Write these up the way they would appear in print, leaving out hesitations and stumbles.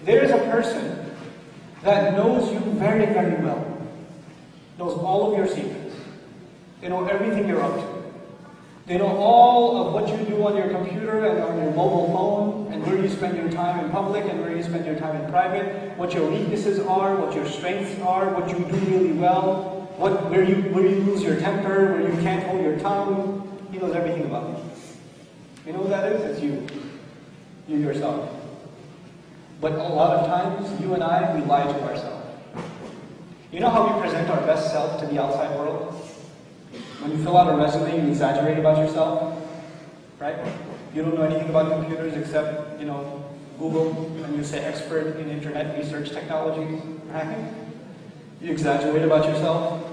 There is a person that knows you very, very well, knows all of your secrets. They know everything you're up to. They know all of what you do on your computer and on your mobile phone, and where you spend your time in public and where you spend your time in private, what your weaknesses are, what your strengths are, what you do really well, where you lose your temper, where you can't hold your tongue. He knows everything about you. You know who that is? It's you. You yourself. But a lot of times, you and I, we lie to ourselves. You know how we present our best self to the outside world? When you fill out a resume, you exaggerate about yourself, right? You don't know anything about computers except, Google, and you say expert in internet research technologies, right? You exaggerate about yourself,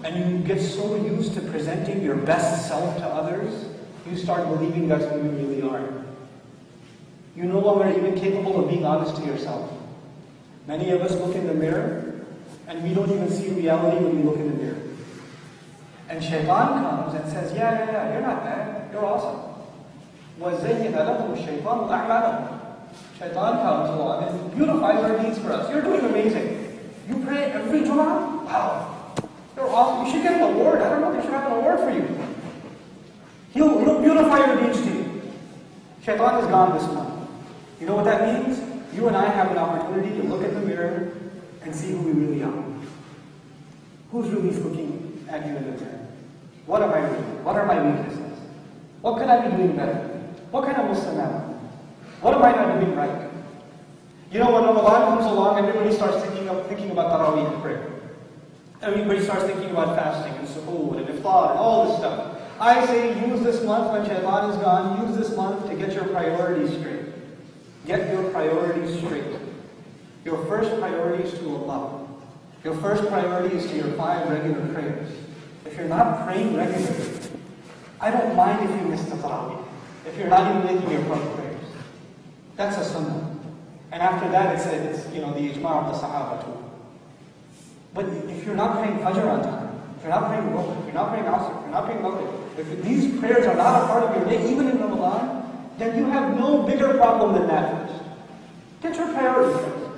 and you get so used to presenting your best self to others, you start believing that's who you really are. You're no longer even capable of being honest to yourself. Many of us look in the mirror, and we don't even see reality when we look in the mirror. And Shaitan comes and says, yeah, you're not bad, you're awesome. وَزَيِّنَ لَهُمُ الشَّيْطَانُ أَعْمَالَهُم. Shaitan comes along and beautifies our deeds for us. You're doing amazing. You pray every Jum'ah? Wow. You're awesome. You should get an award. I don't know, they should have an award for you. He'll beautify your deeds to you. Shaitan is gone this month. You know what that means? You and I have an opportunity to look at the mirror and see who we really are. Who's really looking at you in the mirror? What am I doing? What are my weaknesses? What could I be doing better? What kind of Muslim am I? What am I not doing right? You know, when Ramadan comes along, everybody starts thinking about Taraweeh prayer. Everybody starts thinking about fasting and suhoor and iftar and all this stuff. I say use this month when Shaitan is gone, use this month to get your priorities straight. Get your priorities straight. Your first priority is to Allah. Your first priority is to your 5 regular prayers. If you're not praying regularly, I don't mind if you miss the Taraweeh. If you're not even making your front prayers. That's a sunnah. And after that it's the ijma' of the Sahaba too. But if you're not praying Fajr on time, if you're not praying Dhuhr, if you're not praying Asr, if you're not praying Maghrib, if these prayers are not a part of your day, even in Ramadan, then you have no bigger problem than that first. Get your priorities first.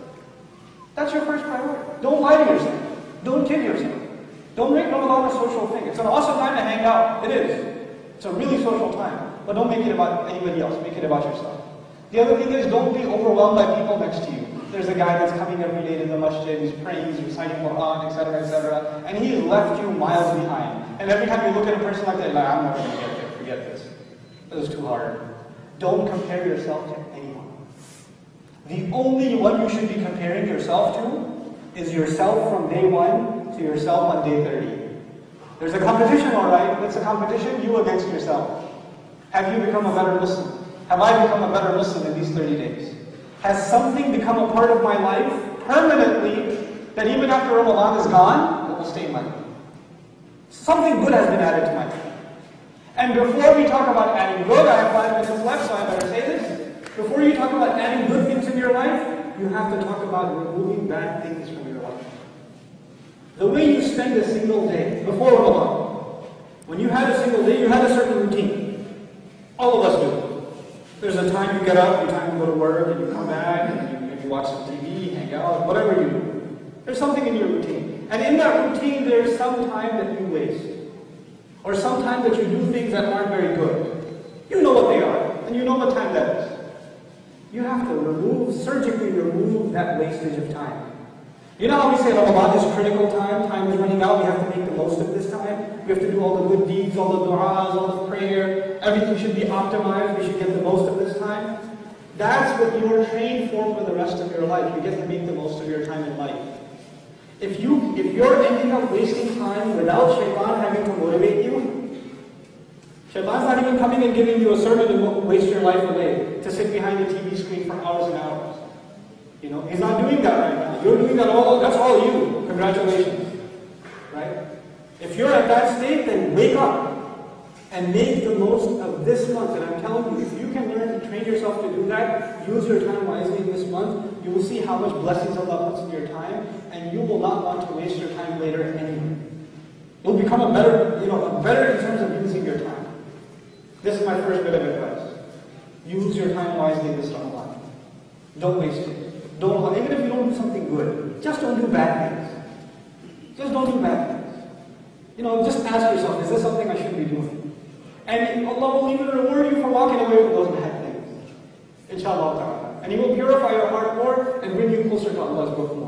That's your first priority. Don't lie to yourself. Don't kid yourself. Don't make Ramadan a social thing. It's an awesome time to hang out. It is. It's a really social time. But don't make it about anybody else. Make it about yourself. The other thing is, don't be overwhelmed by people next to you. There's a guy that's coming every day to the masjid, he's praying, he's reciting Quran, etc., and he's left you miles behind. And every time you look at a person like that, you're like, I'm never going to get there, forget this. This is too hard. Don't compare yourself to anyone. The only one you should be comparing yourself to is yourself from day 1 to yourself on day 30. There's a competition, alright, it's a competition, you against yourself. Have you become a better Muslim? Have I become a better Muslim in these 30 days? Has something become a part of my life permanently that even after Ramadan is gone, it will stay in my life? Something good has been added to my life. And before we talk about adding good, I have 5 minutes left, so I better say this. Before you talk about adding good things in your life, you have to talk about removing bad things from your life. The way you spend a single day before Ramadan, when you had a single day, you had a certain routine. All of us do. There's a time you get up, a time you go to work, and you come back, and you maybe watch some TV, hang out, whatever you do. There's something in your routine. And in that routine, there's some time that you waste. Or some time that you do things that aren't very good. You know what they are, and you know what time that is. You have to surgically remove that wastage of time. You know how we say Ramadan is critical time, time is running out, we have to make the most of this time. We have to do all the good deeds, all the du'as, all the prayer, everything should be optimized, we should get the most of this time. That's what you are trained for the rest of your life. You get to make the most of your time in life. If you're ending up wasting time without Shaitan having to motivate you, Shaitan's not even coming and giving you a sermon to waste your life away, to sit behind a TV screen for hours and hours. He's not doing that right now. You're doing that that's all you. Congratulations. Right? If you're at that state, then wake up and make the most of this month. And I'm telling you, if you can learn to train yourself to do that, use your time wisely this month, you will see how much blessings Allah puts in your time, and you will not want to waste your time later anyway. You'll become a better in terms of using your time. This is my first bit of advice. Use your time wisely this Ramadan. Don't waste it. Don't, even if you don't do something good, just don't do bad things. Just don't do bad things. Just ask yourself, is this something I should be doing? And Allah will even reward you for walking away from those bad things. Inshallah ta'ala. And He will purify your heart more and bring you closer to Allah's book more.